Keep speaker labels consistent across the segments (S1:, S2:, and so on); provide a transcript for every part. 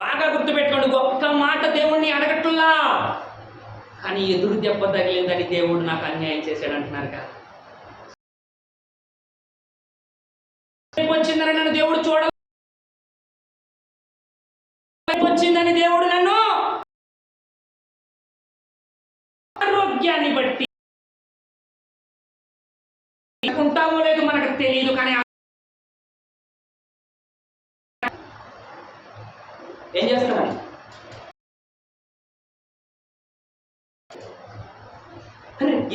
S1: బాగా గుర్తుపెట్టుకోండి, ఒక్క మాట దేవుణ్ణి అడగట్లా, కానీ ఎదురు దెబ్బ తగిలిందని దేవుడు నాకు అన్యాయం చేశాడు అంటున్నారు కదా. వచ్చిందని నన్ను దేవుడు వచ్చిందని దేవుడు నన్ను ఆరోగ్యాన్ని బట్టి ఉంటామో లేదు మనకు తెలియదు, కానీ ఏం చేస్తామని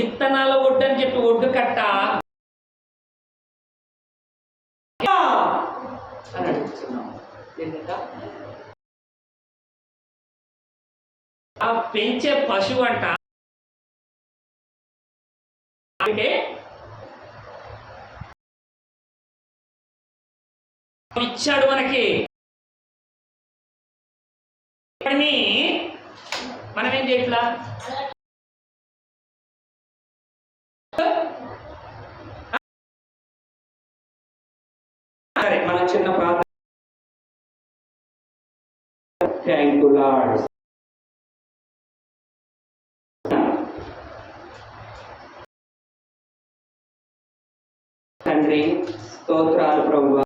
S1: ఇత్తనాల ఒడ్డు అని చెప్పి ఒడ్డు కట్ట అని అడుగుతున్నాం. ఆ పెంచే పశువు అంట ఇచ్చాడు మనకి, మనం ఏం చేయట్లా. సరే, మన చిన్న ప్రార్థన. Thank you lord. తండ్రి స్తోత్రాలు ప్రభువా,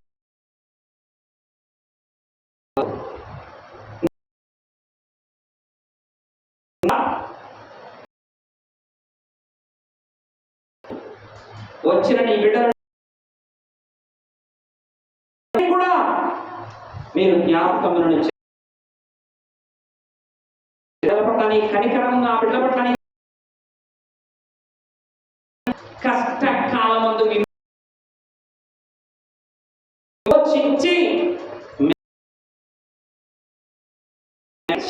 S1: వచ్చిన నీ బిడ్డలను కూడా మీరు జ్ఞాపకముల నుంచి బిడ్డల పట్ల నీ కనికరము, ఆ బిడ్డల పట్ల కష్టకాలమందు విమోచించి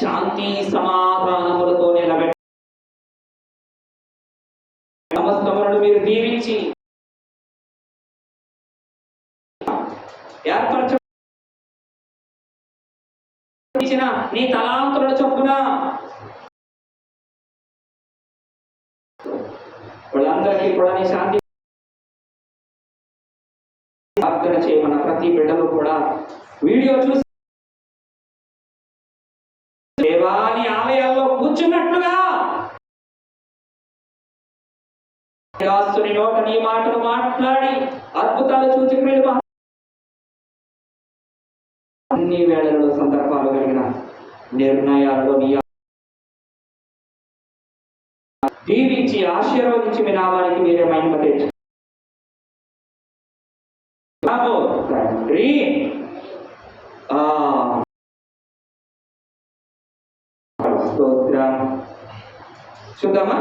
S1: శాంతి సమాధానములతో నిలబెట్టి సమస్తములను మీరు దీవించి ఏర్పరచిన నీ తలాంతుల చొప్పున వాళ్ళందరికీ కూడా నీ శాంతి ప్రార్థన చేయమన్న ప్రతి బిడ్డలు కూడా వీడియో చూసి దేవాని ఆలయాల్లో కూర్చున్నట్లుగా దాసుని నోట నీ మాటలు మాట్లాడి అద్భుతాలు చూసి అన్ని వేళలలో సందర్భాలు కలిగిన నిర్ణయాలలో నీ దీవించి ఆశీర్వదించి మీ నామానికి మీరే మహిమ తెచ్చు తండ్రి. స్తోత్రం. చూద్దామా?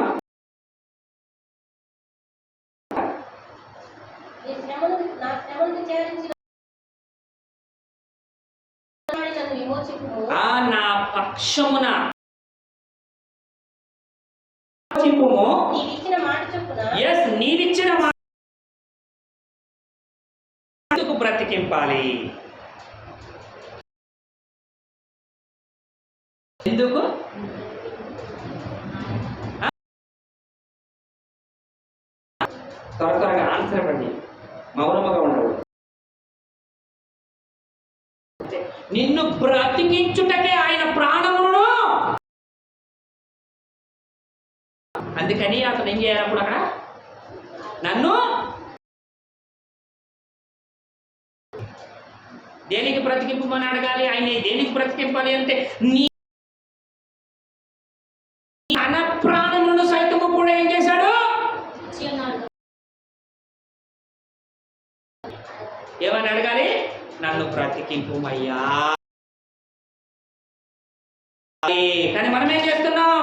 S1: నా పక్షమున నీవిచ్చిన మాటకు బ్రతికింపాలి. ఎందుకు? త్వరగా ఆన్సర్ ఇవ్వండి, మౌనముగా ఉండదు. నిన్ను బ్రతికించుటకే ఆయన ప్రాణమును, అందుకని అతను ఏం చేయాలి అప్పుడు అక్కడ నన్ను దేనికి బ్రతికింపమని అడగాలి. ఆయన దేనికి బ్రతికింపాలి అంటే నీ అన ప్రాణములను సైతము కూడా ఏం చేశాడు? ఏమని అడగాలి? నన్ను బ్రతికింపుమయ్యా. కానీ మనం ఏం చేస్తున్నాం?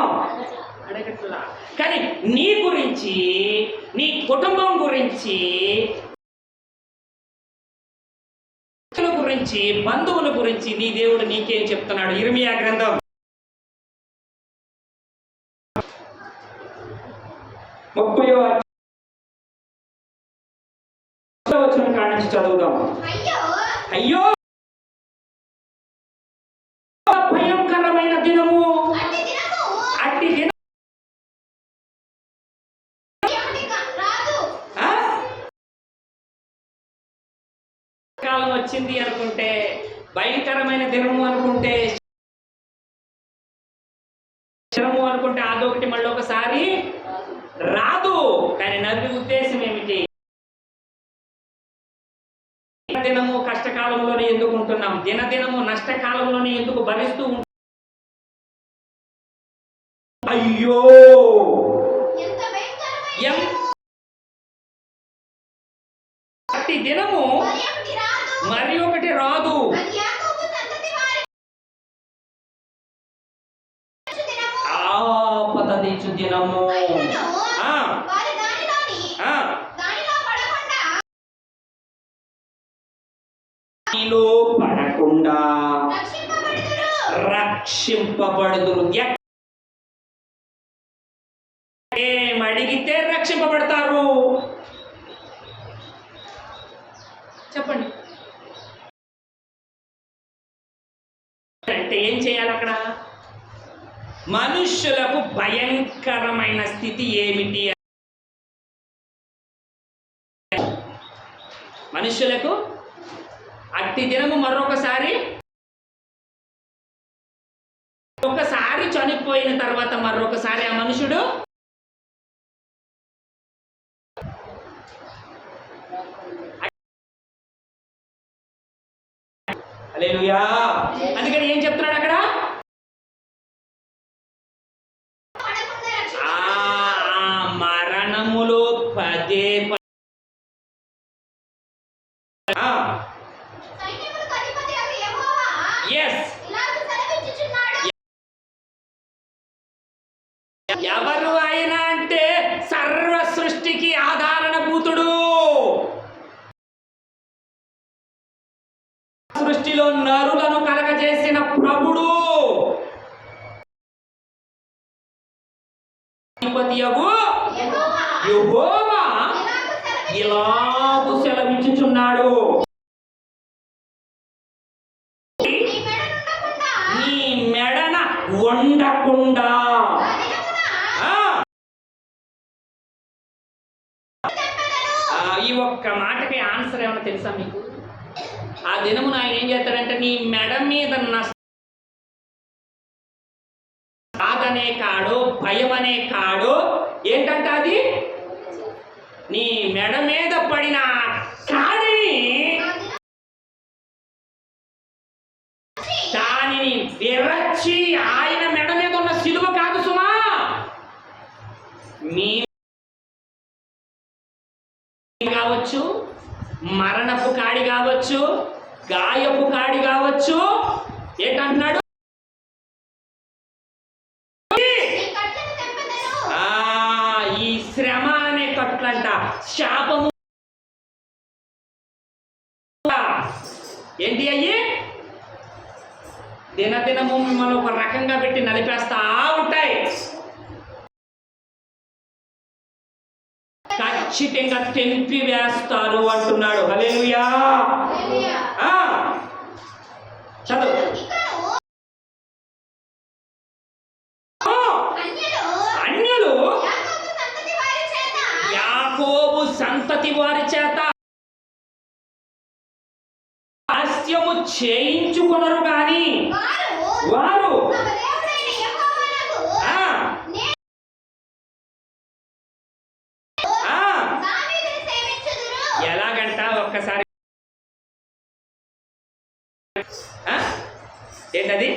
S1: అడగట్లా. కానీ నీ గురించి, నీ కుటుంబం గురించి, బంధువుల గురించి నీ దేవుడు నీకేం చెప్తున్నాడు? ఇర్మియా గ్రంథం 30వ వచనం కాడి నుంచి చదువుదాం. అయ్యో భయంకరమైన దినము, అట్టి దినం కాలం వచ్చింది అనుకుంటే, భయంకరమైన దినము అనుకుంటే క్షణము అనుకుంటే అదొకటి మళ్ళీ ఒకసారి రాదు. కానీ నది ఉద్దేశం ఏమిటి? దినము కష్టకాలంలోనే ఎందుకు ఉంటున్నాం? దినదినము నష్టకాలంలోనే ఎందుకు భరిస్తూ ఉంటాం? అయ్యో ప్రతి దినము మరి ఒకటి రాదు. ఆపద తెచ్చు దినము పడకుండా రక్షింపబడుదురు. ఏమడిగితే రక్షింపబడతారు? చెప్పండి. అంటే ఏం చేయాలి అక్కడ? మనుష్యులకు భయంకరమైన స్థితి ఏమిటి? మనుష్యులకు అట్టి దినము మరొకసారి, ఒకసారి చనిపోయిన తర్వాత మరొకసారి ఆ మనుషుడు హల్లెలూయా. అందుకని ఏం చెప్తున్నాడు అక్కడ? మరణములో పదే ఎవరు ఆయన అంటే సర్వ సృష్టికి ఆధారణభూతుడు. సృష్టిలో నరులను కలగజేసిన ప్రభుడు, యెహోవా ఇలాగు సెలవిచ్చుచున్నాడు, నీ మెడన ఉండకుండా. ఈ ఒక్క మాటకి ఆన్సర్ ఏమన్నా తెలుసా మీకు? ఆ దినమున ఆయన ఏం చేస్తాడంటే నీ మెడ మీద బాధనే కాడు, భయమనే కాడు, ఏంటంట అది? నీ మెడ మీద పడిన కాడిని, దానిని విరచి, ఆయన మెడ మీద ఉన్న సిలువ కాదు సుమా, మీ కావచ్చు, మరణపు కాడి కావచ్చు, గాయపు కాడి కావచ్చు, ఏంటంటున్నాడు? ఈ శ్రమ అనే కట్లంట, శాపము. ఏంటి అయ్యి? దినదినము మిమ్మల్ని ఒక రకంగా పెట్టి నలిపేస్తా ఉంటాయి. ఖచ్చితంగా తెంపి వేస్తారు అంటున్నాడు. హల్లెలూయా. చదువు. అన్యులు యాకోబు సంతతి వారి చేత హాస్యము చేయించుకొనరు గాని వారు ఎలాగంట? ఒక్కసారి ఏంటది?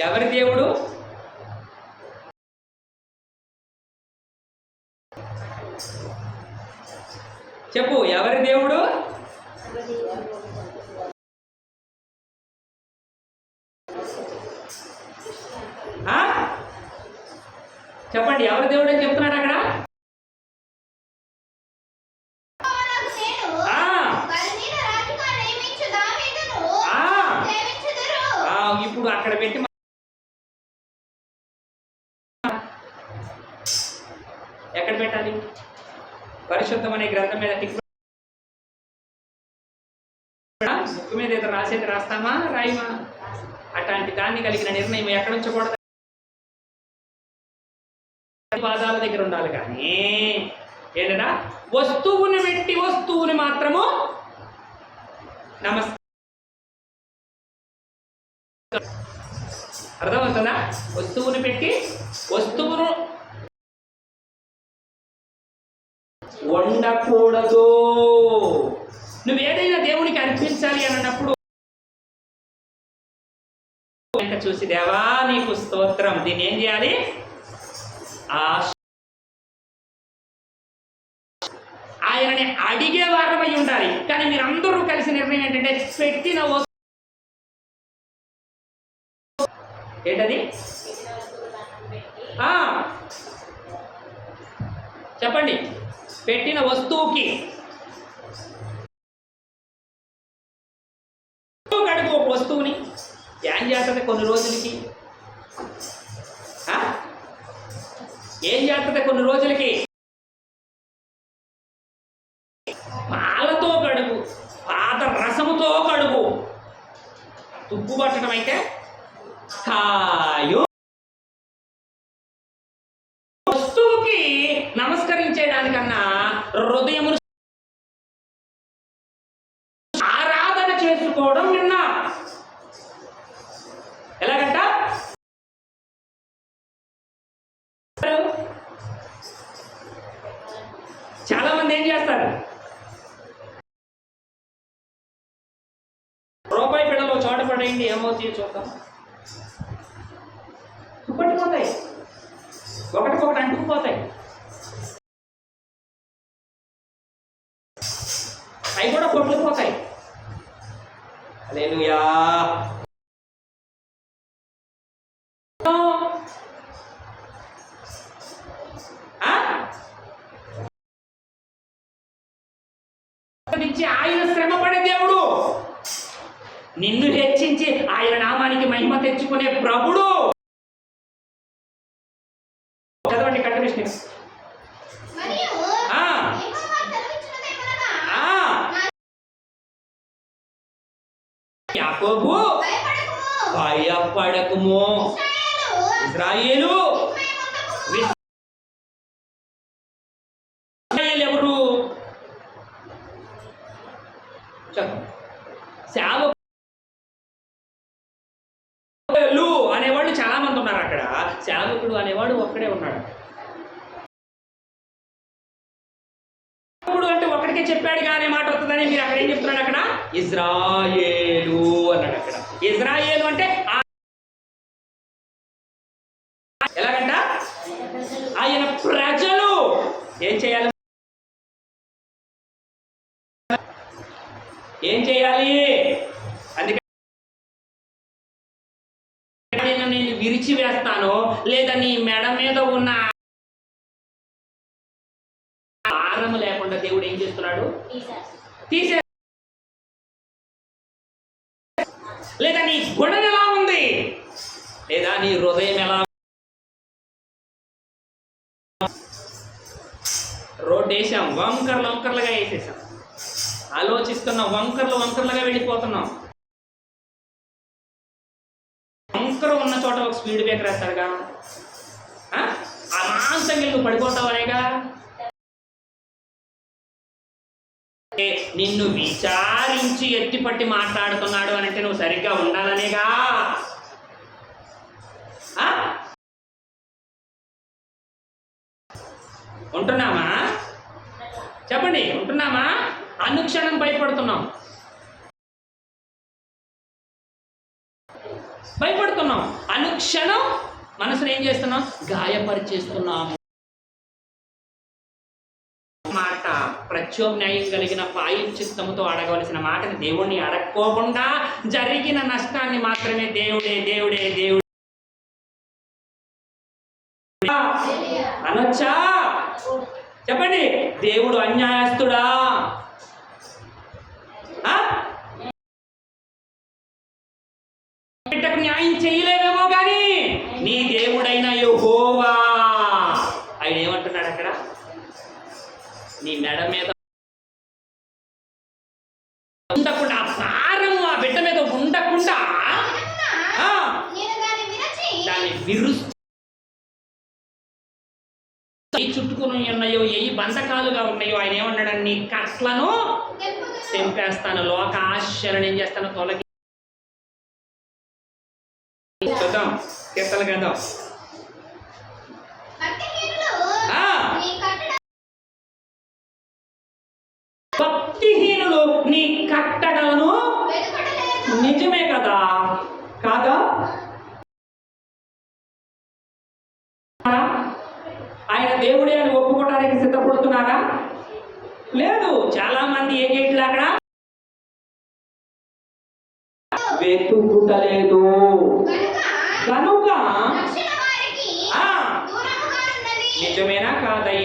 S1: ఎవరి దేవుడు? చెప్పు, ఎవరి దేవుడు? చెప్పండి, ఎవరి దేవుడు అని చెప్తున్నాడు అక్కడ? ఇప్పుడు అక్కడ పెట్టి ఎక్కడ పెట్టాలి? పరిశుద్ధం అనే గ్రంథం మీద బుక్ మీద ఏదో రాసేది రాస్తామా, రాయమా? అట్లాంటి దాన్ని కలిగిన నిర్ణయం ఎక్కడ ఉంచకూడదు? పాదాల దగ్గర ఉండాలి. కానీ ఏంటంటే వస్తువుని పెట్టి వస్తువుని మాత్రము నమస్కారం. అర్థమవుతుందా? వస్తువుని పెట్టి వస్తువును వండకూడదు. నువ్వేదైనా దేవునికి అర్పించాలి అన్నప్పుడు చూసి దేవా నీకు స్తోత్రం, దీన్ని ఏం చేయాలి? ఆయనని అడిగే వారమై ఉండాలి. కానీ మీరందరూ కలిసి నిర్ణయం ఏంటంటే పెట్టిన ఏంటది? చెప్పండి. పెట్టిన వస్తువుకి కడుగు. ఒక వస్తువుని ఏం చేస్తుంది కొన్ని రోజులకి? ఏం చేస్తుంది కొన్ని రోజులకి? పాలతో కడుగు, పాత రసముతో కడుగు. తుప్పు పట్టడం అయితే కాయు. వస్తువుకి నమస్కరించేదానికన్నా హృదయమును ఆరాధన చేసుకోవడం విన్నా. ఎలాగంట? చాలా మంది ఏం చేస్తారు? రూపాయి బిళ్ళలో చోట పడేయండి, ఏమవుతాయి చూద్దాం. పట్టిపోతాయి, ఒకటికొకటి అంటుకుపోతాయి. అవి కూడా కొట్టుకుపోతాయి. హల్లెలూయా. ఆయన శ్రమపడే దేవుడు, నిన్ను హెచ్చించి ఆయన నామానికి మహిమ తెచ్చుకునే ప్రభుడు. చదవండి కంటిన్యూషన్. యాకోబు భయపడకుము, ఇశ్రాయేలు ఎవరు? సేవకులు అనేవాళ్ళు చాలా మంది ఉన్నారు అక్కడ. సేవకుడు అనేవాడు ఒక్కడే ఉన్నాడు. అంటే ఒకడికే చెప్పాడు అనే మాట వస్తుందని మీరు అక్కడ ఏం చెప్తున్నాడు? అక్కడ ఇజ్రాయేలు అన్నాడు. అక్కడ ఇజ్రాయేలు అంటే ఎలాగంట? ఆయన ప్రజలు ఏం చేయాలి? ఏం చేయాలి? అందుకే నేను విరిచి వేస్తాను, లేదా నీ మెడ మీద ఉన్న భారము లేకుండా దేవుడు ఏం చేస్తున్నాడు? తీసే. లేదా నీ గుణం ఎలా ఉంది, లేదా నీ హృదయం ఎలా? రోడ్డు వేసాం, వంకర్లుగా వేసేసాం. ఆలోచిస్తున్నాం, వంకర్లుగా వెళ్ళిపోతున్నాం. వంకర ఉన్న చోట ఒక స్పీడ్ బ్రేకర్ వేస్తారుగా, ఆ మాంసంగా నువ్వు పడిపోతావనేగా. నిన్ను విచారించి ఎత్తిపట్టి మాట్లాడుతున్నాడు అని అంటే నువ్వు సరిగ్గా ఉండాలనేగా. ఉంటున్నామా? చెప్పండి, ఉంటున్నామా? అనుక్షణం భయపడుతున్నాం. అనుక్షణం మనసును ఏం చేస్తున్నాం? గాయపరిచేస్తున్నాము. మాట ప్రత్యామ్నాయం కలిగిన ప్రాయశ్చిత్తముతో అడగవలసిన మాటని దేవుణ్ణి అడక్కోకుండా జరిగిన నష్టాన్ని మాత్రమే దేవుడే అనొచ్చా? చెప్పండి. దేవుడు అన్యాయస్తుడా? బిడ్డకు న్యాయం చేయలేవేమో కానీ నీ దేవుడైన యెహోవా ఆయన ఏమంటున్నాడు అక్కడ? నీ మెడ మీద ఉండకుండా, భారం ఆ బిడ్డ మీద ఉండకుండా దాన్ని విరుస్తూ చుట్టుకుని ఉన్నాయో ఏ బంధకాలు ఆయన ఏమన్నాడు, నీ కట్లను తెంపేస్తాను, లోక ఆశలను ఏం చేస్తాను తొలగి. చూద్దాం కీర్తన గ్రంథం. భక్తిహీనులు నీ కట్టడలను, నిజమే కదా కాదా? ఆయన దేవుడే అని ఒప్పుకోవడానికి సిద్ధపడుతున్నారా? లేదు. చాలా మంది ఏం చేయట్లే, అక్కడ వెతుకుటలేదు కనుక. నిజమేనా కాదా ఈ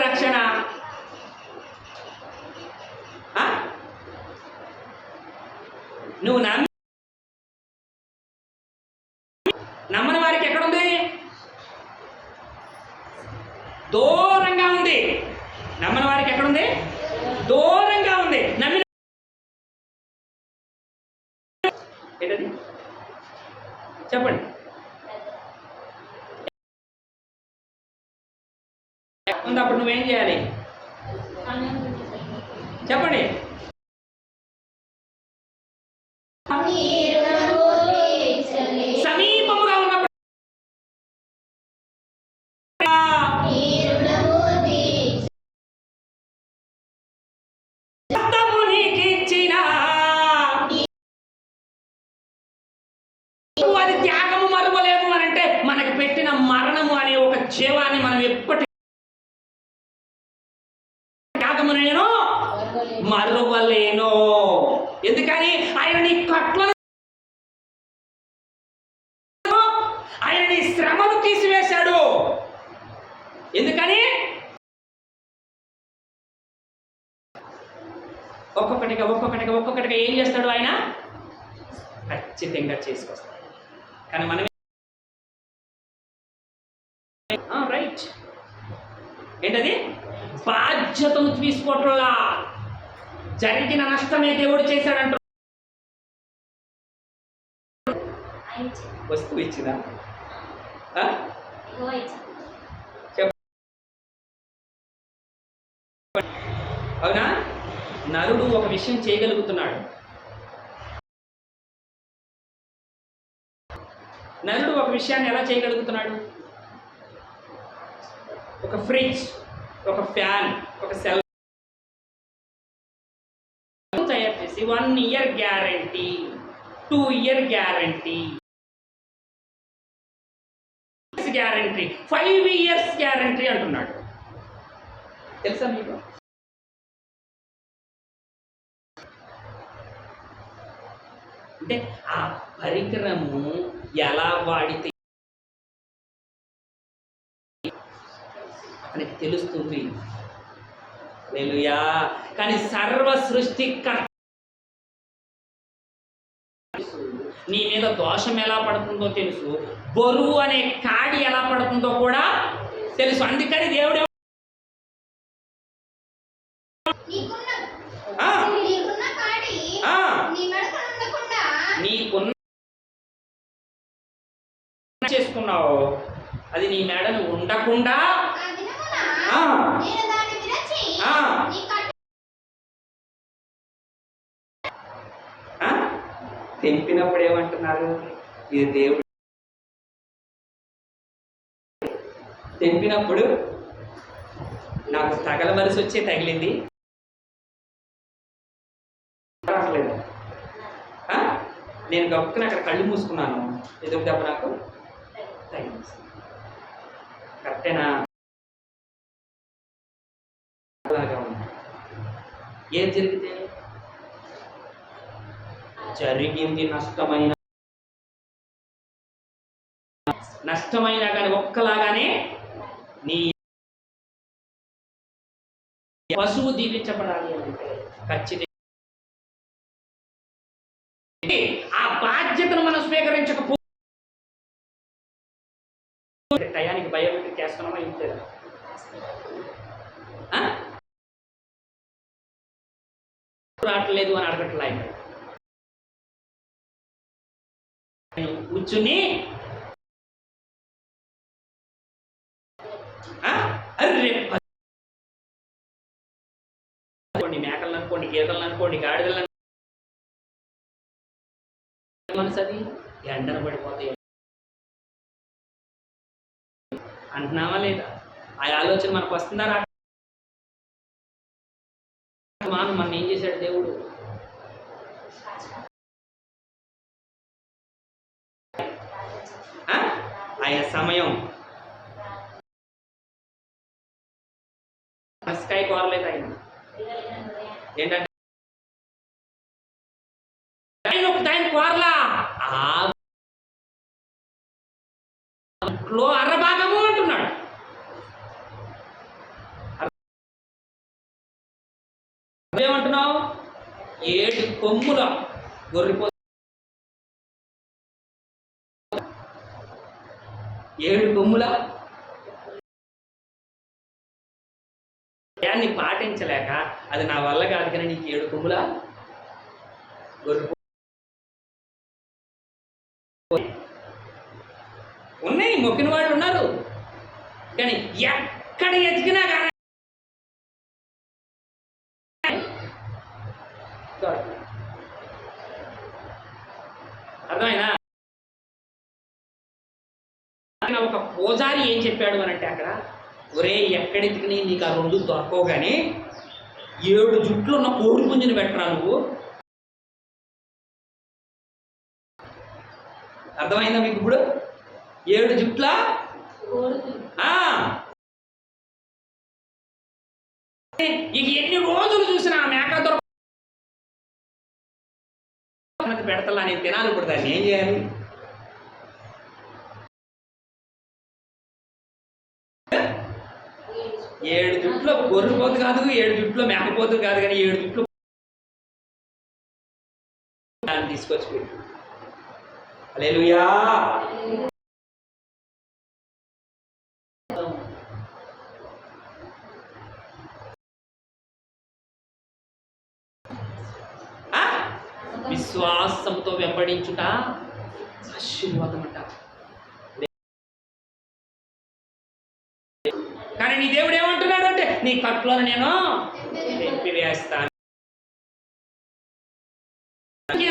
S1: రక్షణ? నువ్వు నమ్మని వారికి ఎక్కడుంది? దూరంగా ఉంది. నమ్మని వారికి ఎక్కడుంది? దూరంగా ఉంది. నమ్మిన ఏంటది చెప్పండి. అప్పుడు నువ్వేం చేయాలి చెప్పండి. సమీపముగా ఉన్నప్పుడు అది త్యాగము మరువలేము అని అంటే, మనకు పెట్టిన మరణము అనే ఒక జీవాన్ని మనం ఎప్పటి త్యాగము నేను మరువలేను. ఎందుకని? ఆయన నీ కట్లను, ఆయన నీ శ్రమను తీసివేశాడు. ఎందుకని? ఒక్కొక్కటిగా ఒక్కొక్కటిగా ఒక్కొక్కటిగా ఏం చేస్తాడు ఆయన? ఖచ్చితంగా చేసుకొస్తాడు. కానీ మనమే రైట్ ఏంటది? బాధ్యతను తీసుకోవట్లా. జరిగిన నష్టమే దేవుడు చేశాడంట. వస్తువు ఇచ్చినా అవునా? నరుడు ఒక విషయం చేయగలుగుతున్నాడు. నరుడు ఒక విషయాన్ని ఎలా చేయగలుగుతున్నాడు? ఒక ఫ్రిడ్జ్, ఒక ఫ్యాన్, ఒక సెల్ తయారు చేసి 1 year guarantee, 2 year guarantee, guarantee, 5 years guarantee అంటున్నాడు. తెలుసా మీకు? అంటే ఆ పరికరము ఎలా వాడితే అతనికి తెలుస్తుంది. హల్లెలూయా. కానీ సర్వ సృష్టికర్త నీ మీద దోషం ఎలా పడుతుందో తెలుసు, బరువు అనే కాడి ఎలా పడుతుందో కూడా తెలుసు. అందుకని దేవుడు నీకున్న చేసుకున్నావు, అది నీ మెడను ఉండకుండా తెంపినప్పుడు ఏమంటున్నారు? ఇది దేవుడు. తెంపినప్పుడు నాకు తగలవలసి వచ్చే తగిలింది, నేను గప్పుకుని అక్కడ కళ్ళు మూసుకున్నాను, ఎదురు దెబ్బ నాకు తగిలింది. కరెక్టేనా? అలాగా ఉంది. ఏం జరిగితే జరిగింది నష్టమైనా కానీ ఒక్కలాగానే నీ పశువు దీవించబడాలి అంటే ఖచ్చితంగా ఆ బాధ్యతను మనం స్వీకరించకపోతే టయానికి బయోమెట్రిక్ చేస్తున్నామా ఇంతేదా? రావట్లేదు అని అడగట్లా. కూర్చుని అనుకోండి, మేకలను అనుకోండి, గీతలను అనుకోండి, గాడిదలను మనసు అది ఎండన పడిపోతాయి అంటున్నావా లేదా? ఆ ఆలోచన మనకు వస్తుందా రా? మన ఏం చేశాడు దేవుడు? ఆయన సమయం పసకాయ కోరలేదు ఆయన. ఏంటంటే ఆయన కోరలా, ఇంట్లో అర్రభాగము అంటున్నాడు. ఏమంటున్నావు? 7 కొమ్ముల గొర్రెపో 7 కొమ్ముల దాన్ని పాటించలేక అది నా వల్ల కాదు కానీ నీకు 7 కొమ్ముల గొర్రె ఉన్నాయి, మొక్కిన వాళ్ళు ఉన్నారు. కానీ ఎక్కడ ఎదిగినా కానీ అర్థమైనా? ఒక పూజారి ఏం చెప్పాడు అనంటే అక్కడ, ఒరే ఎక్కడికి నీకు ఆ 2 దొరకవు కానీ 7 జుట్లు ఉన్న కోడి పుంజుని పెట్టరా నువ్వు. అర్థమైందా మీకు ఇప్పుడు? 7 జుట్ల ఇక ఎన్ని రోజులు చూసినా ఆ మేక దొరక పెడతలా నేను తినాలి. ఇప్పుడు దాన్ని ఏం చేయాలి? ఏడు జుట్లో గొర్రెపోతు కాదు, 7 జుట్లో మేకపోతు కాదు, కానీ 7 జుట్లు దాన్ని తీసుకొచ్చి పెట్టు. హల్లెలూయా. విశ్వాసంతో వెంబడించుట ఆశీర్వాదం అంట. కానీ నీ దేవుడు ఏమంటున్నాడు అంటే, నీ కట్లను నేను తెంపివేస్తాను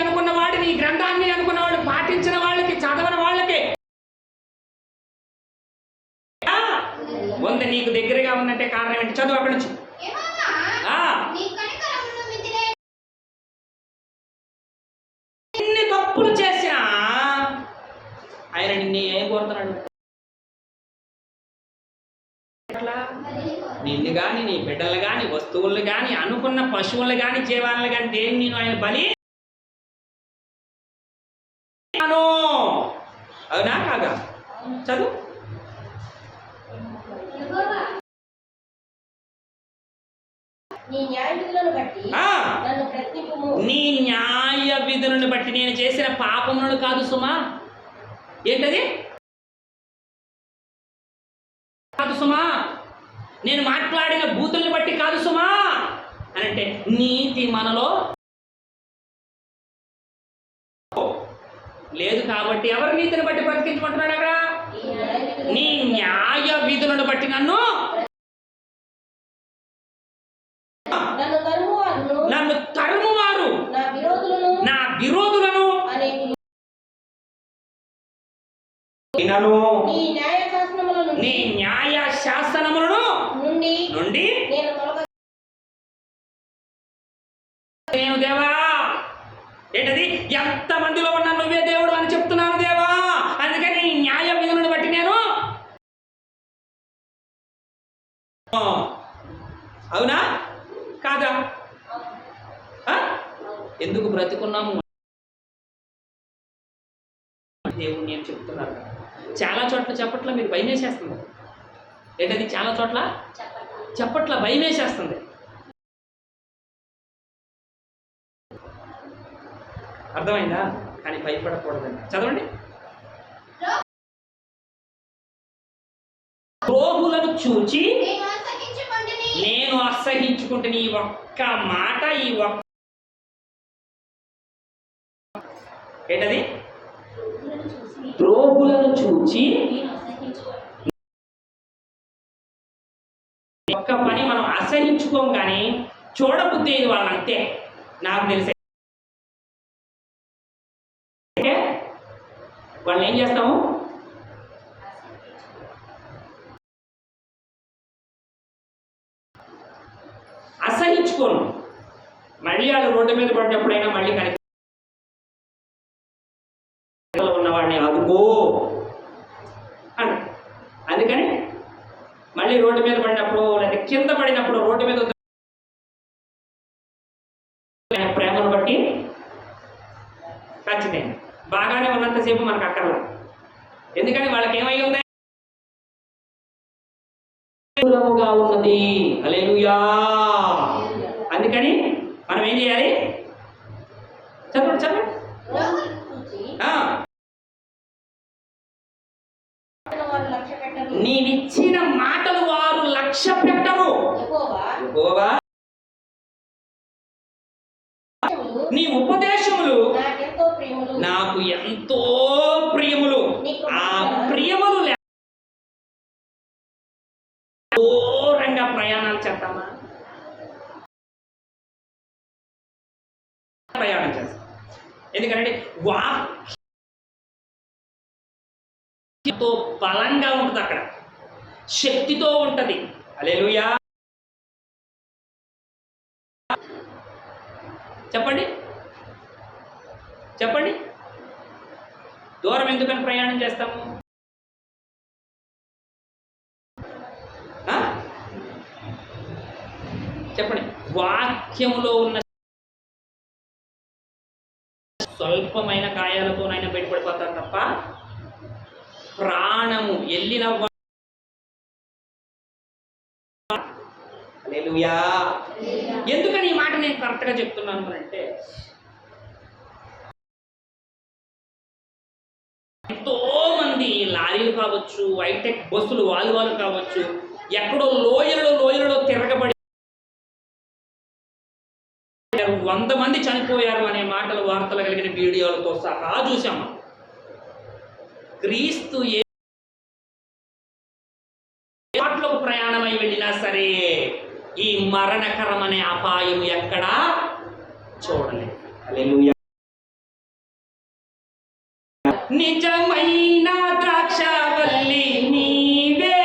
S1: అనుకున్న వాడిని, ఈ గ్రంథాన్ని అనుకున్న వాళ్ళు, పాటించిన వాళ్ళకి, చదవని వాళ్ళకి ఉంది. నీకు దగ్గరగా ఉందంటే కారణం ఏంటి? చదువు అక్కడి నుంచి. ఎన్ని తప్పులు చేసినా ఆయన నిన్ను ఏం కోరుతున్నాడు? నిన్ను కానీ, నీ బిడ్డలు కానీ, వస్తువులు కానీ, అనుకున్న పశువులు కానీ, జీవాలను కానీ దేని నేను ఆయన బలి. అవునా కాదా? చదువు. నీ న్యాయ విధులను బట్టి నేను చేసిన పాపములను కాదు సుమా. ఏంటది? కాదు సుమా. నేను మాట్లాడిన బూతుల్ని బట్టి కాదు సుమా అని అంటే, నీతి మనలో లేదు కాబట్టి ఎవరి నీతిని బట్టి బ్రతికించుకుంటున్నాడు అక్కడ? నీ న్యాయ విధులను బట్టి నన్ను తరుమువారు నా విరోధులను నీ న్యాయ శాసనములను నుండి నేను దేవా. ఏంటది? ఎంతమందిలో ఉన్నా నువ్వే దేవుడు అని చెప్తున్నాను దేవా. అందుకని నీ న్యాయ విధులను బట్టి నేను. అవునా కాదా? ఎందుకు బ్రతుకున్నాము దేవుడు నేను చెప్తున్నాను. చాలా చోట్ల చెప్పట్ల మీరు భయం వేసేస్తుంది. ఏంటది? చాలా చోట్ల చెప్పట్ల భయం వేసేస్తుంది. అర్థమైందా? కానీ భయపడకూడదండి. చదవండి. ద్రోహులను చూచి నేను అసహించుకుంటే ఈ ఒక్క మాట, ఈ ఒక్క ఏంటది? ద్రోహులను చూచి ఒక్క పని మనం అసహించుకోం కానీ చూడబుద్ధి వాళ్ళు అంతే. నాకు తెలిసే వాళ్ళు ఏం చేస్తాము, అసహించుకోను. మళ్ళీ వాళ్ళు రోడ్డు మీద పడినప్పుడైనా మళ్ళీ కనిపి ఉన్నవాడిని అదుకో అంట. అందుకని మళ్ళీ రోడ్డు మీద పడినప్పుడు లేదా కింద పడినప్పుడు రోడ్డు మీద ప్రేమను బట్టి ఖచ్చితంగా బాగానే ఉన్నంతసేపు మనకు అక్కర్లా. ఎందుకని వాళ్ళకి ఏమై ఉంది, దూరముగా ఉన్నది. హల్లెలూయా. అందుకని మనం ఏం చేయాలి, చదవండి చదవండి. నీవిచ్చిన మాటలు వారు లక్ష్య పెట్టరు. నీ ఉపదేశములు నాకు ఎంతో ప్రియములు. ఆ ప్రియములు దూరంగా ప్రయాణాలు చేద్దామా, ప్రయాణం చేస్తాం. ఎందుకంటే వాక్యంతో బలంగా ఉంటుంది, అక్కడ శక్తితో ఉంటుంది. హల్లెలూయా. చెప్పండి చెప్పండి, దూరం ఎందుకని ప్రయాణం చేస్తాము? చెప్పండి. వాక్యములో ఉన్న స్వల్పమైన గాయాలతోనైనా బయటపడిపోతారు తప్ప ప్రాణము వెళ్ళిన. హల్లెలూయా. ఎందుకని ఈ మాట నేను కరెక్ట్గా చెప్తున్నాను అంటే, ఎంతో మంది లారీలు కావచ్చు, హైటెక్ బస్సులు వాళ్ళు కావచ్చు, ఎక్కడో లోయలలో తిరగబడి 100 మంది చనిపోయారు అనే మాటలు, వార్తలు కలిగిన వీడియోలతో సహా చూసాము. క్రీస్తు వాటిలోకి ప్రయాణమై వెళ్ళినా సరే ఈ మరణకరమనే అపాయం ఎక్కడా చూడలేదు. హల్లెలూయా. నిజమైన ద్రాక్షవల్లి నీవే,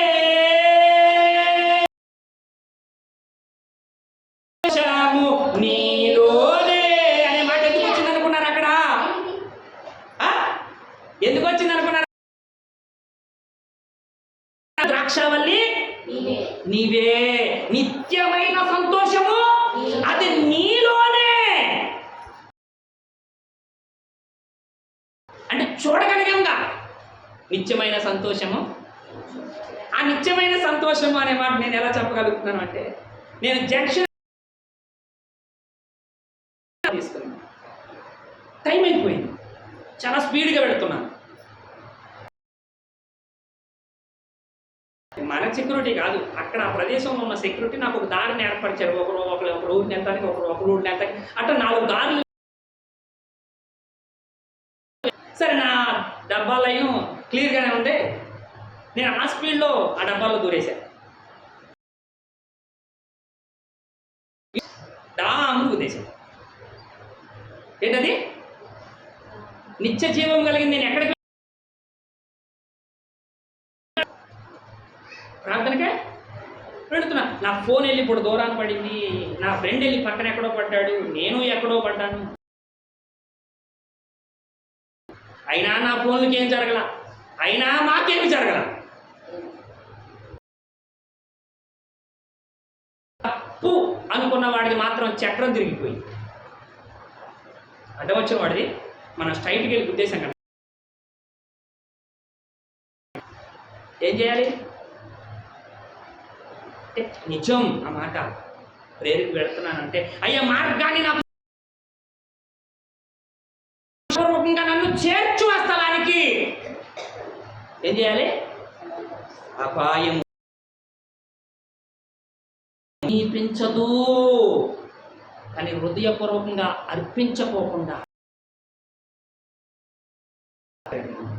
S1: నీలోనే అనే మాట ఎందుకు వచ్చింది అనుకున్నారు? అక్కడ ఎందుకు వచ్చింది అనుకున్నారు? ద్రాక్షవల్లి నీవే, నిత్యమైన సంతోషము అది నీలోనే. అంటే చూడగలిగంగా నిత్యమైన సంతోషము. ఆ నిత్యమైన సంతోషము అనే మాట నేను ఎలా చెప్పగలుగుతున్నాను అంటే, నేను జంక్షన్ తీసుకున్నాను, టైం అయిపోయింది, చాలా స్పీడ్గా వెళుతున్నాను. మన సెక్యూరిటీ కాదు, అక్కడ ఆ ప్రదేశంలో ఉన్న సెక్యూరిటీ నాకు ఒక దారిని ఏర్పరిచారు. ఒక ఊరిని వెళ్తానికి, ఒక ఊరిని వెళ్తానికి, అట్లా 4 దారులు. సరే, నా డబ్బాలయం క్లియర్గానే ఉండే, నేను ఆ స్పీడ్లో ఆ డబ్బాల్లో దూరేశాను. డామును ఉద్దేశం ఏంటది? నిత్య జీవం కలిగింది. నేను ఎక్కడికి ప్రార్థనకే వెళుతున్నా. నా ఫోన్ వెళ్ళి ఇప్పుడు దూరాన్ని పడింది, నా ఫ్రెండ్ వెళ్ళి పక్కన ఎక్కడో పడ్డాడు, నేను ఎక్కడో పడ్డాను. అయినా నా ఫోన్లకి ఏం జరగల, అయినా మాకేమి జరగల. తప్పు అనుకున్న వాడిది మాత్రం చక్రం తిరిగిపోయింది. అడ్డం వచ్చిన వాడిది మనం స్ట్రైట్కి వెళ్ళి ఉద్దేశం కదా. ఏం చేయాలి? నిజం ఆ మాట ప్రేరికి వెళుతున్నానంటే, అయ్యా మార్గాన్ని నాకు నన్ను చేర్చు ఆ స్థలానికి. ఏం చేయాలి? అపాయం అర్పించదు కానీ హృదయపూర్వకంగా అర్పించకోకుండా.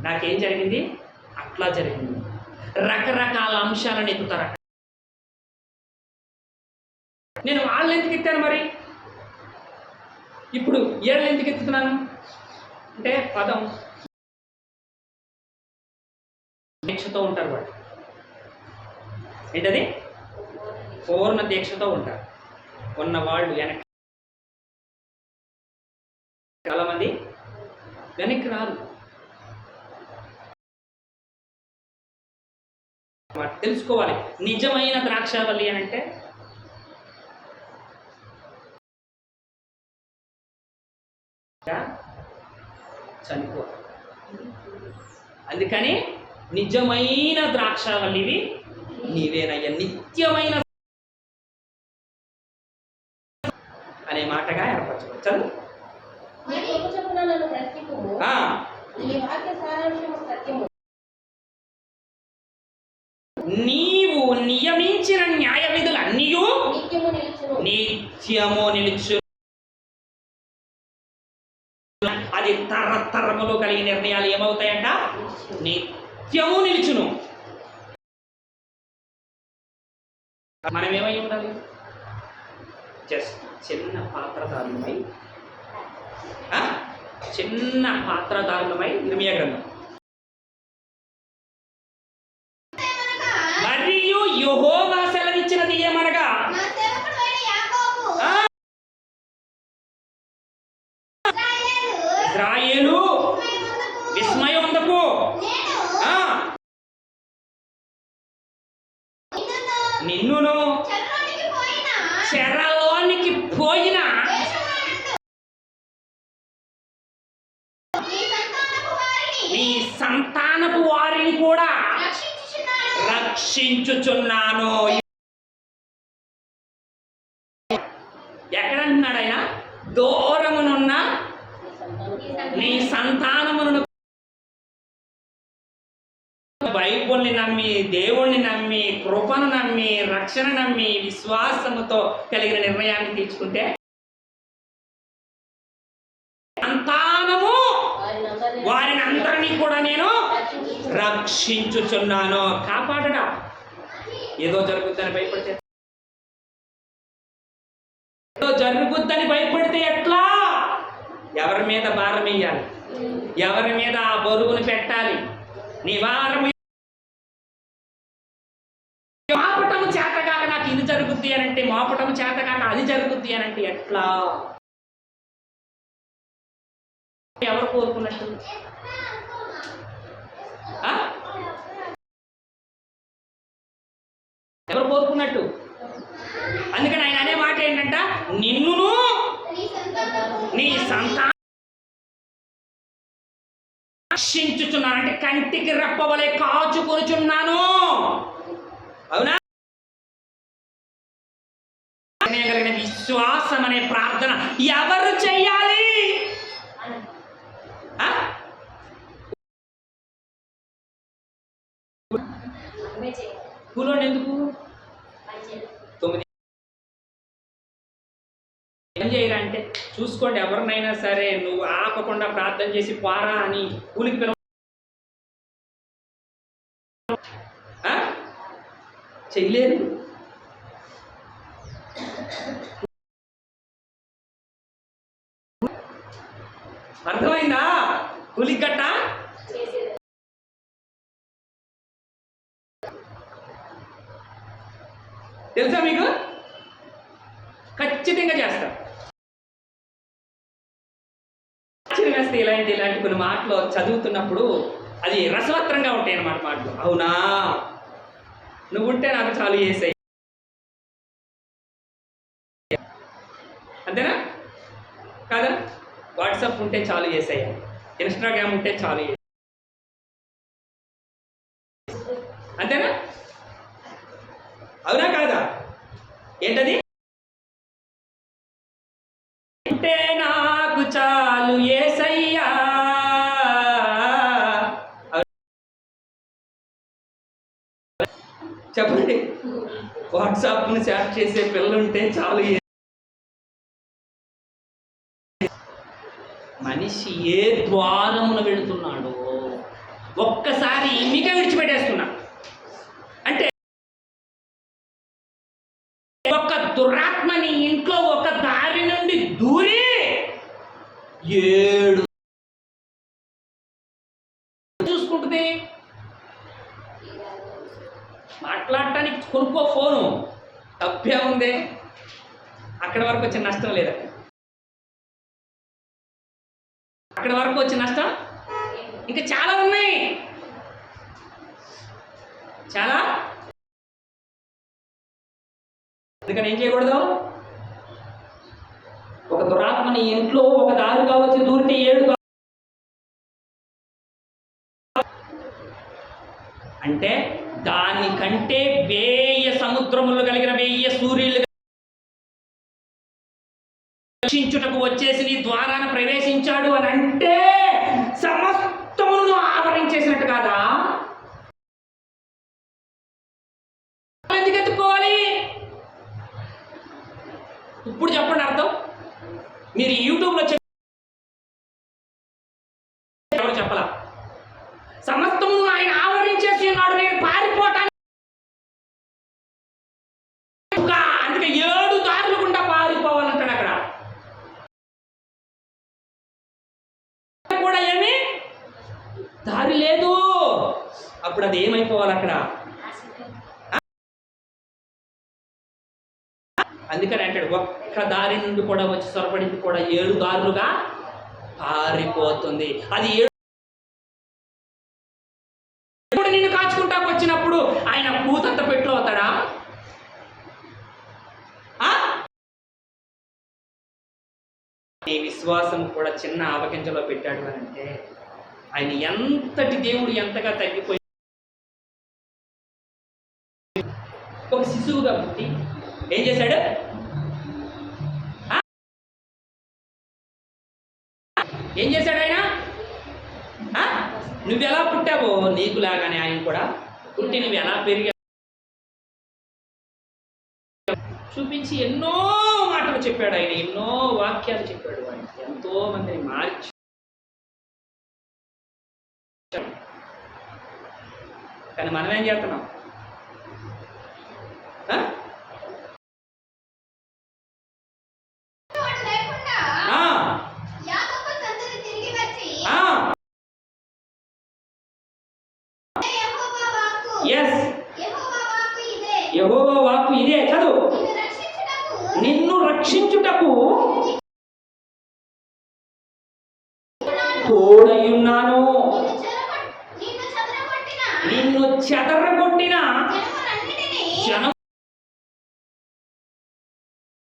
S1: నాకేం జరిగింది? అట్లా జరిగింది. రకరకాల అంశాలను ఎత్తుతారు. నేను వాళ్ళని ఎందుకు ఎత్తాను మరి? ఇప్పుడు ఏళ్ళు ఎందుకు ఎత్తుతున్నాను అంటే పదం దీక్షతో ఉంటారు వాళ్ళు. ఏంటది? పూర్ణ దీక్షతో ఉంటారు. ఉన్నవాళ్ళు వెనక్కి, చాలామంది వెనక్కి రారు. తెలుసుకోవాలి. నిజమైన ద్రాక్షావల్లి అని అంటే చనిపో. అందుకని నిజమైన ద్రాక్షావల్లివి నీవేనయ్యా, నిత్యమైన అనే మాటగా ఏర్పరచవచ్చు. నీవు నియమించిన న్యాయ విధులు అన్నీ నిత్యము నిలుచు. అది తరతరములు కలిగిన నిర్ణయాలు ఏమవుతాయంట? నిత్యము నిలుచును. మనం ఏమై ఉండాలి? జస్ట్ చిన్న పాత్రధారులమై, ఇర్మియా గ్రంథం. మరియు యెహోవా సెలవిచ్చినది ఏమనగా, ఇశ్రాయేలు విస్మయముందకు నిన్నును చెరలోనికి పోయిన నీ సంతానపు వారిని కూడా రక్షించుచున్నాను. ఎక్కడంటున్నాడు ఆయన? దూరమునున్న నీ సంతానమును. బైబుల్ని నమ్మి, దేవుణ్ణి నమ్మి, కృపను నమ్మి, రక్షణ నమ్మి, విశ్వాసముతో కలిగిన నిర్ణయాన్ని తీసుకుంటే సంతానము వారిని అందరినీ కూడా నేను రక్షించుచున్నాను. కాపాడడా? ఏదో జరుగుద్దని భయపడితే, ఎట్లా? ఎవరి మీద భారం వేయాలి? ఎవరి మీద ఆ బరువును పెట్టాలి? నివారము. మాపటము చేతగాక నాకు ఇది జరుగుద్ది అనంటే, మాపటము చేతగాక అది జరుగుద్ది అనంటే ఎట్లా? ఎవరు కోరుకున్నట్టు? ఎవరు కోరుకున్నట్టు? అందుకని ఆయన అనే మాట ఏంటంట, నిన్నును నీ సంతానం రక్షించుచున్నాను. అంటే కంటికి రెప్పవలే కాచుకొనుచున్నాను. అవునా? కలిగిన విశ్వాసం అనే ప్రార్థన ఎవరు చెయ్యాలి? కూలోని ఎందుకు? 9 ఏం చేయరా అంటే, చూసుకోండి, ఎవరినైనా సరే నువ్వు ఆపకుండా ప్రార్థన చేసి పారా అని కూలికి పిలవ చెయ్యలేదు. అర్థమైందా? కూలికి గట్ట తెలుసా మీకు? ఖచ్చితంగా చేస్తా. వేస్తే ఇలాంటి కొన్ని మాటలు చదువుతున్నప్పుడు అది రసవత్రంగా ఉంటాయి అన్నమాట మాటలు. అవునా, నువ్వుంటే నాకు చాలు చేసాయి, అంతేనా కాదా? వాట్సాప్ ఉంటే చాలు చేసాయి, ఇన్స్టాగ్రామ్ ఉంటే చాలు, అంతేనా? అవునా కాదా? ఏంటది? ఉంటే నాకు చాలు యేసయ్యా. చెప్పండి, వాట్సాప్ను చాట్ చేసే పిల్లలుంటే చాలు. మనిషి ఏ ద్వారమున వెళుతున్నాడో ఒక్కసారి మీకే విడిచిపెట్టేస్తున్నా అంటే, ఒక్క ఒక దురాత్మ నీ ఇంట్లో ఒక దారి నుండి దూరి 7 చూసుకుంటుంది. మాట్లాడటానికి కొనుక్కో ఫోను, తప్పే ఉంది. అక్కడి వరకు వచ్చిన నష్టం లేదా? అక్కడి వరకు వచ్చిన నష్టం ఇంకా చాలా ఉన్నాయి, చాలా. అందుకని ఏం చేయకూడదు? ఒక దురాత్మని ఇంట్లో ఒక దారుగా వచ్చి దూరితే 7 అంటే దానికంటే 1000 సముద్రములు కలిగిన 1000 సూర్యులు రక్షించుటకు వచ్చేసి నీ ద్వారాన ప్రవేశించాడు అని అంటే సమస్తమును ఆవరించేసినట్టు కాదా? ఎందుకు ఎత్తుకోవాలి? ఇప్పుడు చెప్పండి అర్థం. మీరు యూట్యూబ్లో ఎవరు చెప్పలా? సమస్తమును ఆయన ఆవరించేసి ఉన్నాడు, నేను పారిపోవటానికి. అందుకే 7 దారులు గుండా పారిపోవాలంటాడు. అక్కడ కూడా ఏమి దారి లేదు. అప్పుడు అది ఏమైపోవాలి అక్కడ? అందుకని అంటాడు, ఒక్క దారి నుండి కూడా వచ్చి సొరపడింది కూడా 7 దారులుగా పారిపోతుంది. అది నిన్ను కాచుకుంటా వచ్చినప్పుడు ఆయన పూతంత పెట్లో అవుతాడా? నీ విశ్వాసం కూడా చిన్న ఆవకించలో పెట్టాడు అని అంటే ఆయన ఎంతటి దేవుడు ఎంతగా తగ్గిపోయి ఒక శిశువుగా పుట్టి ఏం చేశాడు? ఏం చేశాడు ఆయన? నువ్వెలా పుట్టావో నీకులాగానే ఆయన కూడా పుట్టి నువ్వు ఎలా పెరిగా చూపించి ఎన్నో మాటలు చెప్పాడు ఆయన, ఎన్నో వాక్యాలు చెప్పాడు ఆయన, ఎంతో మందిని మార్చి. కానీ మనం ఏం చేస్తున్నాం? యెహోవా వాక్కు ఇదే, చదువు. నిన్ను రక్షించుటకు తోడయున్నాను, నిన్ను చెదరగొట్టిన జనం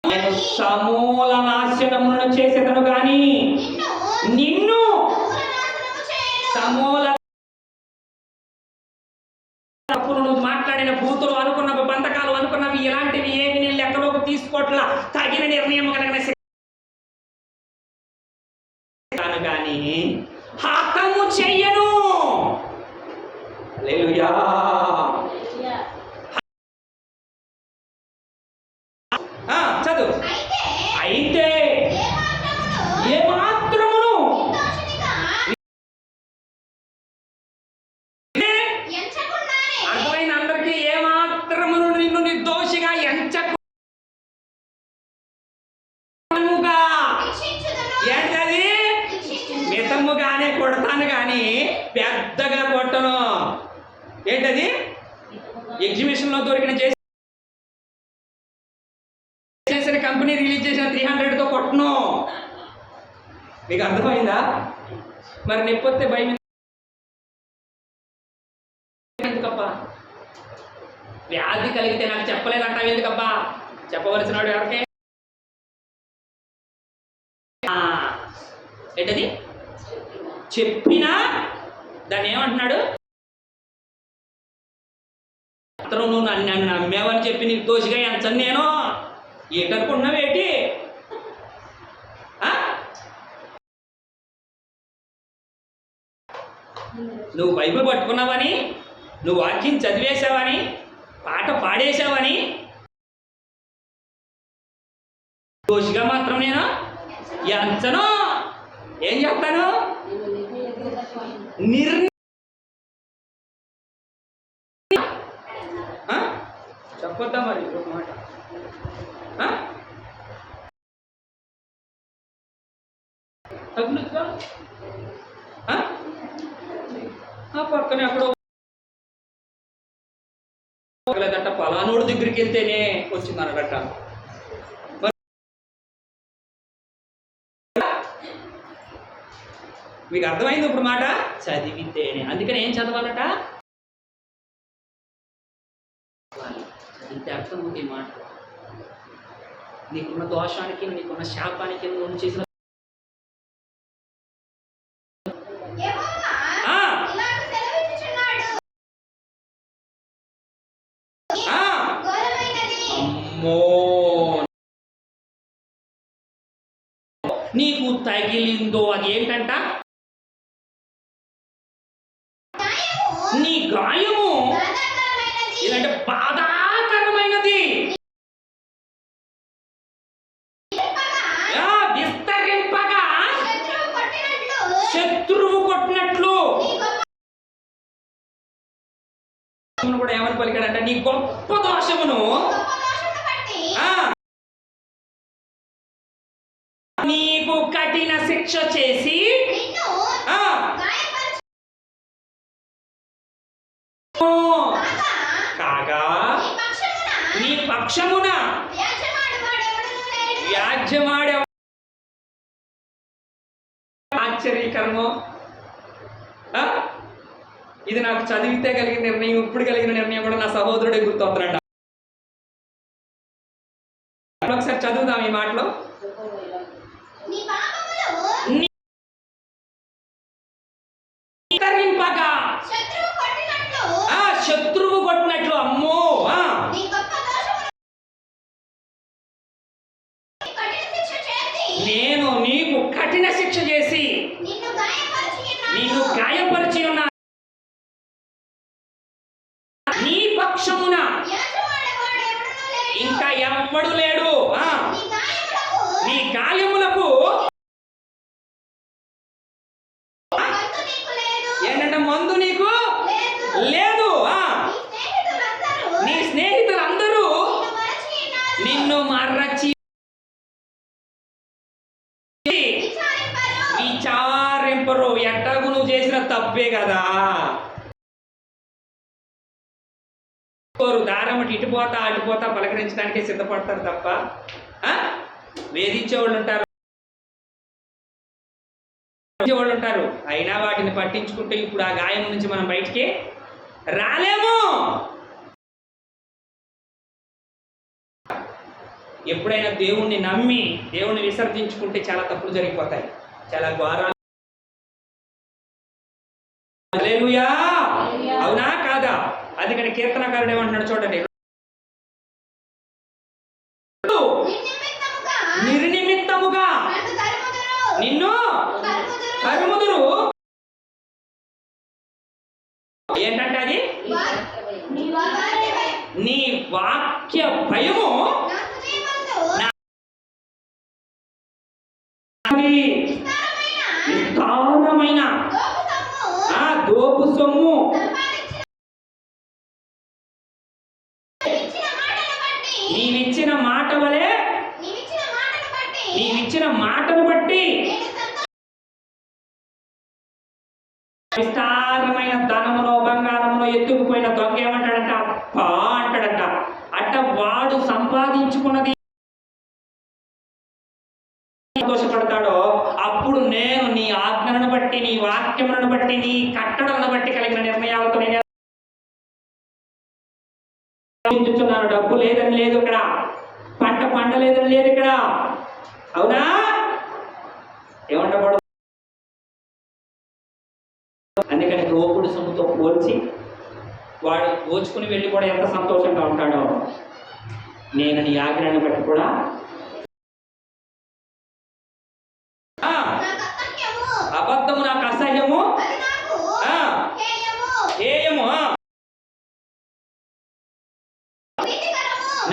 S1: నేను సమూల నాశనములను చేసేదను గాని నిన్ను సమూల నువ్వు మాట్లాడిన బూతులు అనుకున్నవి, బంధకాలు అనుకున్నవి, ఇలాంటివి ఏమి నేను లెక్కలోకి తీసుకోవట్లా. తగిన నిర్ణయం కలిగిన కానీ హతము చెయ్యను. హల్లెలూయా. చదువు. అయితే ఏమాత్రమును అర్థమైన అందరికీ, ఏమాత్రమును నిన్ను నిర్దోషిగా ఎంచముగా ఏంటది? మితముగానే కొడతాను కానీ పెద్దగా కొట్టను. ఏంటది? ఎగ్జిబిషన్లో దొరికిన చేసిన కంపెనీ రిలీజ్ చేసిన 300తో కొట్టను. మీకు అర్థమైందా? మరి నెప్పొస్తే భయం ఎందుకబ్బా? వ్యాధి కలిగితే నాకు చెప్పలేదంటావు ఎందుకబ్బా? చెప్పవలసిన వాడు ఎవరికే? ఏంటది? చెప్పినా దాన్ని ఏమంటున్నాడు? నువ్వు నన్ను నమ్మేవని చెప్పి నీకు దోషిగా ఎంచను నేను. ఏంటనుకుంటున్నావేంటి? నువ్వు బైబిల్ పట్టుకున్నావని, నువ్వు వాక్యం చదివేశావని, పాట పాడేశావని దోషిగా మాత్రం నేను ఎంచను. ఏం చెప్తాను? చెప్పొద్దా మరి ఒక మాట? తగులుగా పక్కనే అక్కడ లేదట పలానోడు దగ్గరికి వెళ్తేనే వచ్చిందనడట. మీకు అర్థమైంది ఇప్పుడు మాట? చదివితేనే. అందుకని ఏం చదవాలట? చదివితే అర్థం ఉంది మాట. నీకున్న దోషానికి, నీకున్న శాపానికి నువ్వు చేసిన నీకు తగిలిందో అది ఏంటంట? నీ గాయము ఇదంటే బాధాకరమైనది, విస్తరింపగా శత్రువు కొట్టినట్లు. కూడా ఏమని పలికాడంట? నీ గొప్ప దోషమును నీకు కఠిన శిక్ష చేసి కాగా నీ పక్షమున వ్యాజ్యమాడే. ఆశ్చర్యకరమో! ఇది నాకు చదివితే కలిగిన నిర్ణయం, ఇప్పుడు కలిగిన నిర్ణయం కూడా నా సహోదరుడే గుర్తొస్తున్నాడు. ఒకసారి చదువుదాం ఈ మాటలో. శత్రువు కొట్టినట్లు. అమ్మో! నేను నీకు కఠిన శిక్ష చేసి నిన్ను గాయపరిచి ఉన్నా. నీ పక్షమున ఇంకా ఎవ్వడు లేడు. నీ గాయములకు ఏంటంటే మందు నీకు లేదు. నీ స్నేహితులందరూ నిన్ను మరచి విచారింపరు. ఎట్టగు నువ్వు చేసిన తప్పే కదా. దారమటి ఇటుపోతా అటుపోతా పలకరించడానికే సిద్ధపడతారు తప్ప వేధించేవాళ్ళు ఉంటారు, వాళ్ళు ఉంటారు. అయినా వాటిని పట్టించుకుంటే ఇప్పుడు ఆ గాయం నుంచి మనం బయటికి రాలేము. ఎప్పుడైనా దేవుణ్ణి నమ్మి దేవుణ్ణి విసర్జించుకుంటే చాలా తప్పులు జరిగిపోతాయి, చాలా ఘోరాలు. హల్లెలూయా! అవునా కాదా? అందుకని కీర్తనకారుడు ఏమంటున్నాడు చూడండి. నిర్నిమిత్తముగా నిన్ను తరుముదురు. ఏంటంటే అది నీ వాక్య భయము విస్తారమైన దోపు సొమ్ము నీవిచ్చిన మాట వలె, నీవిచ్చిన మాటను బట్టి విస్తారమైన ధనములో బంగారములో ఎత్తుకుపోయిన దొంగ ఏమంటాడంట? అబ్బా అంటాడంట. అట్ట వాడు సంపాదించుకున్నది సంతోషపడతాడో అప్పుడు నేను నీ ఆజ్ఞలను బట్టి, నీ వాక్యములను బట్టి, నీ కట్టడలను బట్టి కలిగిన నిర్ణయాలతో నేను డబ్బు లేదని లేదు ఇక్కడ, పంట పండలేదని లేదు ఇక్కడ. అవునా? ఏమంటకూడదు. అందుకని దోపుడు సొమ్ముతో పోల్చి వాడు దోచుకుని వెళ్ళి కూడా ఎంత సంతోషంగా ఉంటాడో, నేను నీ ఆజ్ఞను బట్టి కూడా అబద్ధము నాకు అసహ్యము, హేయము,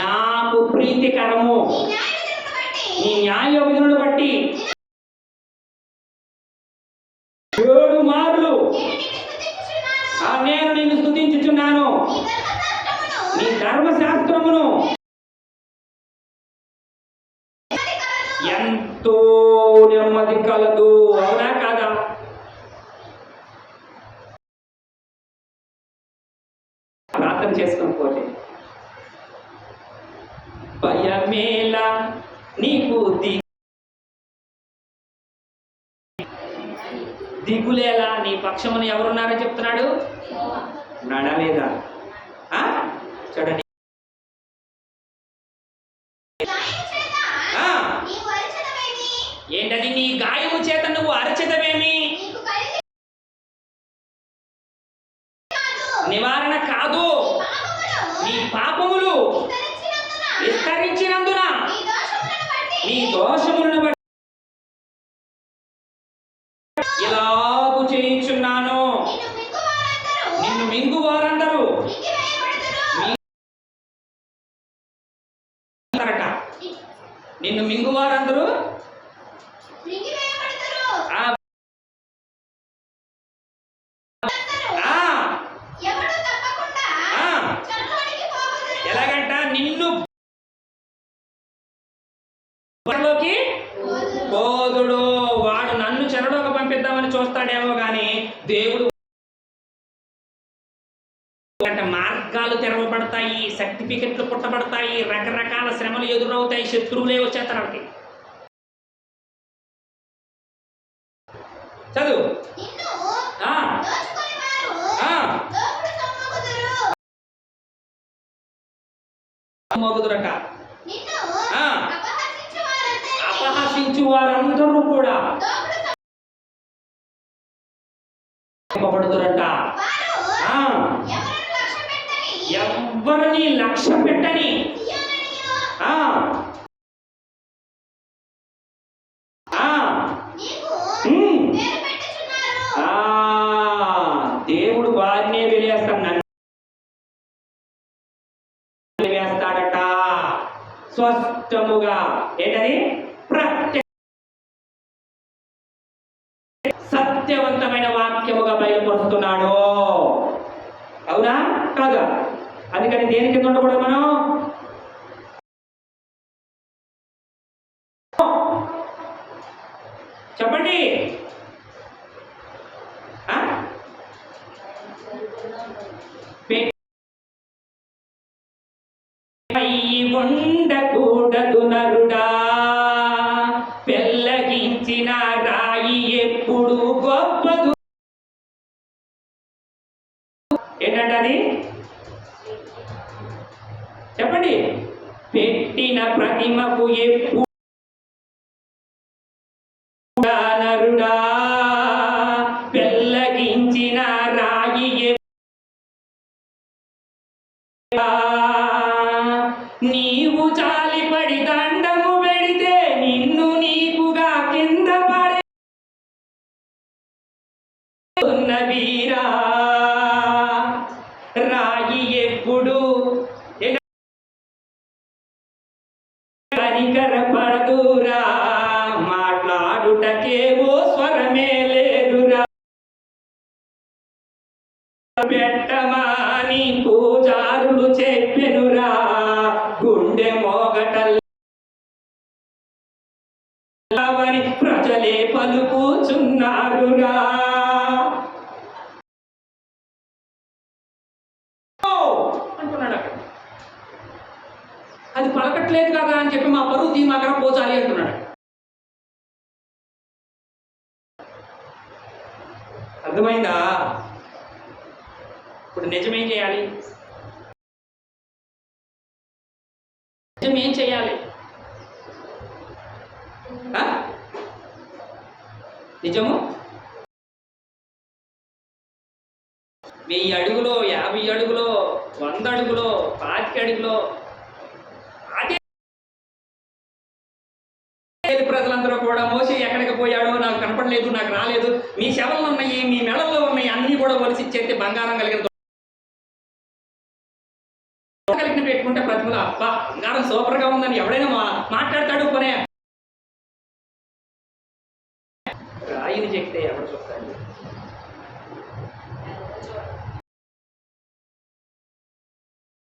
S1: నాకు ప్రీతికరము. నీ న్యాయ విధులను బట్టి 7 మార్లు నేను నిన్ను స్తుతించుచున్నాను. నీ ధర్మశాస్త్రమును ఎంతో నెమ్మది కలదు. అవునా కాదా? ప్రార్థన చేసుకోకపోతే భయమేలా నీకు దిగులేలా, నీ పక్షమున ఎవరున్నారో చెప్తున్నాడు. నడలేదా? చూడండి, ఏంటది? నీ గాయము చేత నువ్వు అరచదవేమి? నివారణ కాదు, నీ పాపములు విస్తరించినందున, నీ దోషములను బట్టి ఇలాగు చేయించున్నాను. నిన్ను మింగు వారందరూ నిన్ను మింగు వారందరూ ఎలాగంట? నిన్ను పోదుడు. వాడు నన్ను చెరలోకి పంపిద్దామని చూస్తాడేమో కానీ దేవుడు అంటే మార్గాలు తెరవబడతాయి, సర్టిఫికెట్లు పుట్టబడతాయి, రకరకాల శ్రమలు ఎదురవుతాయి, శత్రువులే వచ్చేస్తారు వాళ్ళకి. చదువు. మోగుదురట. అపహసించు వారందరూ కూడా పడుతురట. ఎవరిని లక్ష్య పెట్టని దేవుడు వారినే వెలివేస్తాడు, నన్ను వెలివేస్తాడట. స్పష్టముగా ఏంటది? సత్యవంతమైన వాక్యముగా బయలుపరుస్తున్నాడు. అవునా కాదా? అందుకని దేని కింద ఉండకూడదు మనం? చెప్పండి. ఉండకూడదు నరుడా, పెళ్ళగించిన రాయి ఎప్పుడు గొప్పదు. ఏంటంటే చెప్పండి. పెట్టిన ప్రతిమకు ఎప్పుడు నరుడా, పెళ్ళగించిన రాయి నీవు జాలిపడి దండము పెడితే నిన్ను నీకుగా కింద పడున్న వీరా, రాయి ఎప్పుడు కనికరపడదురా, మాట్లాడుటకేవో స్వరమే లేదురా, పెట్టమాని పూజారులు చెప్పెనురా, గుండె మోగటల్లావని ప్రజలే పలుకుచున్నారురా. అంటున్నాడు అక్కడ. అది పలకట్లేదు కదా అని చెప్పి మా పరువు తీమాకర పోచాలి అంటున్నాడు. అర్థమైందా? ఇప్పుడు నిజమేం చేయాలి? నిజమేం చేయాలి? నిజము 1000 అడుగులో, 50 అడుగులో, 100 అడుగులో, 25 అడుగులో, అదే ప్రజలందరూ కూడా మోసే ఎక్కడికి పోయాడో నాకు కనపడలేదు, నాకు రాలేదు, మీ శవల్లో ఉన్నాయి, మీ మెడల్లో ఉన్నాయి, అన్నీ కూడా వలసి ఇచ్చేస్తే బంగారం కలిగిన పెట్టుకుంటే ప్రతిమలు అబ్బా బంగారం సూపర్గా ఉందని ఎవడైనా మాట్లాడతాడు. కొనే రాయిని చెక్తే ఎవరు చూస్తాడు?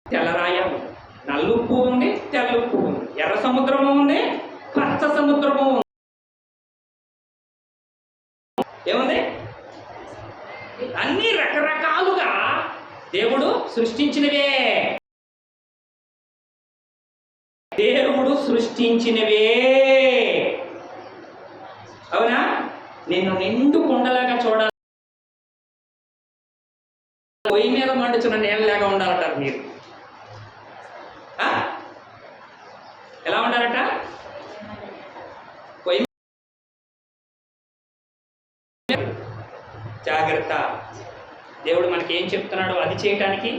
S1: తెల్లరాయ, నల్లుప్పు ఉంది, తెల్లుప్పు ఉంది, ఎర్ర సముద్రము ఉంది, పచ్చ సముద్రము ఉంది. సృష్టించినవే. దేవుడు సృష్టించినవే. అవునా? నిన్ను నిండు కొండలాగా చూడాలి, పొయ్యి మీద మండుచున్న నేలలాగా ఉండాలంటారు మీరు. ఎలా ఉండాలట? పొయ్యి. జాగ్రత్త. దేవుడు మనకి ఏం చెప్తున్నాడో అది చేయటానికి,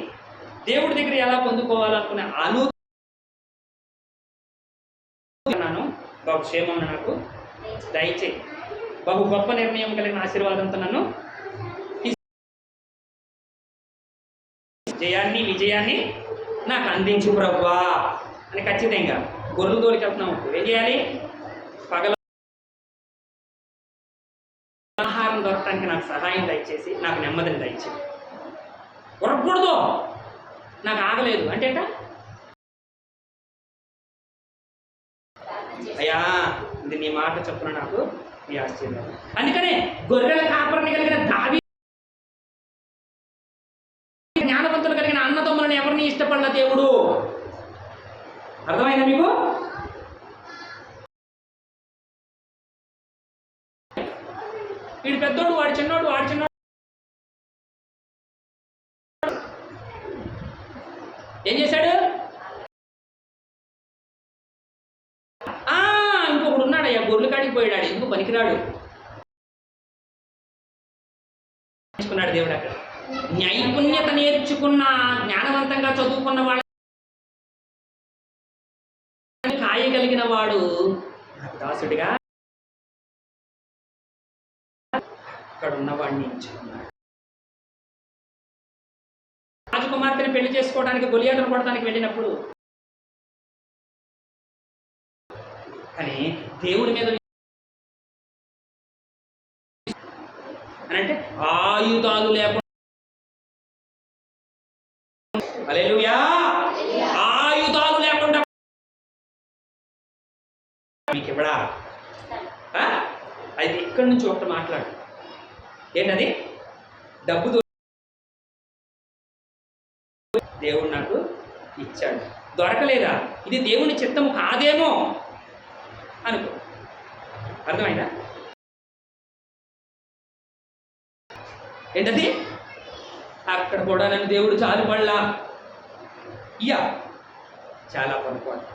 S1: దేవుడి దగ్గర ఎలా పొందుకోవాలనుకునే అనుకున్నాను. బాబు క్షేమం నాకు దయచేయి. బహు గొప్ప నిర్ణయం కలిగిన ఆశీర్వాదంతో నన్ను జయాన్ని విజయాన్ని నాకు అందించు ప్రభువా అని ఖచ్చితంగా గొర్రెలు తోలికి వెళ్తున్నాం. ఏం చేయాలి? పగల ఆహారం దొరకడానికి నాకు సహాయం దయచేసి, నాకు నెమ్మదిని దయచేసి. ఉరకూడదు, నాకు ఆగలేదు అంటే అయ్యా ఇది నీ మాట చెప్పున నాకు నీ ఆశ్చర్యం. అందుకనే గొర్రెల కాపరిని కలిగిన దావీదు జ్ఞానవంతులు కలిగిన అన్నదమ్ములను ఎవరిని ఇష్టపడిన దేవుడు. అర్థమైందా మీకు? వీడు పెద్దోడు, వాడు చిన్నోడు, వాడు చిన్నోడు. ఏం చేశాడు? ఇంకొకడు ఉన్నాడయ్యా, గొర్రెలు కాడికి పోయాడు, ఎందుకు పనికిరాడు నేర్చుకున్నాడు దేవుడు. అక్కడ నైపుణ్యత నేర్చుకున్న, జ్ఞానవంతంగా చదువుకున్న వాళ్ళ కాయగలిగిన వాడు దాసుడిగా అక్కడ ఉన్నవాడిని ఎంచుకున్నాడు. రాజకుమార్తెని పెళ్లి చేసుకోవడానికి గొలియాతను కొడటానికి వెళ్ళినప్పుడు, కానీ దేవుడి మీద అంటే ఆయుధాలు లేకుండా, హల్లెలూయా, ఆయుధాలు లేకుండా మీకు ఇవ్వడా? అయితే ఇక్కడి నుంచి ఒకటి మాట్లాడు. ఏంటది? డబ్బుతో దేవుడు నాకు ఇచ్చాడు. దొరకలేదా? ఇది దేవుని చిత్తము కాదేమో అనుకో. అర్థమైందా? ఏంటది? అక్కడ కూడా నన్ను దేవుడు చాలుపడలా. ఇయ్యా చాలా పొరపాటు.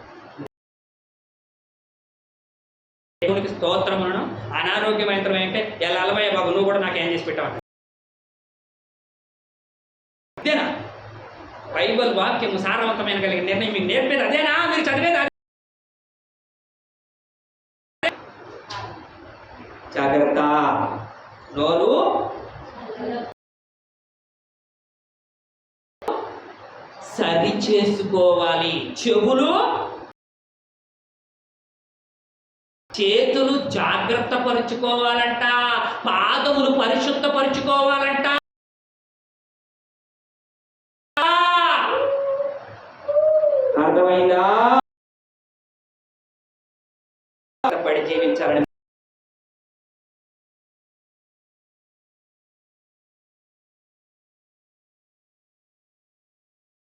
S1: దేవునికి స్తోత్రములను. అనారోగ్యమైనతం అంటే ఎలా అలవయ్య బాబు, నువ్వు కూడా నాకు ఏం చేసి పెట్టావు అదేనా? బైబిల్ వాక్యము సారవంతమైన కలిగిన నిర్ణయం మీకు నేర్పేది అదేనా? మీరు చదివేది అదే. జాగ్రత్త. నోరు సరి చేసుకోవాలి. చెవులు, చేతులు జాగ్రత్త పరుచుకోవాలంట. పాదములు పరిశుద్ధపరుచుకోవాలంట. అర్థమైందా? పడి జీవించాలని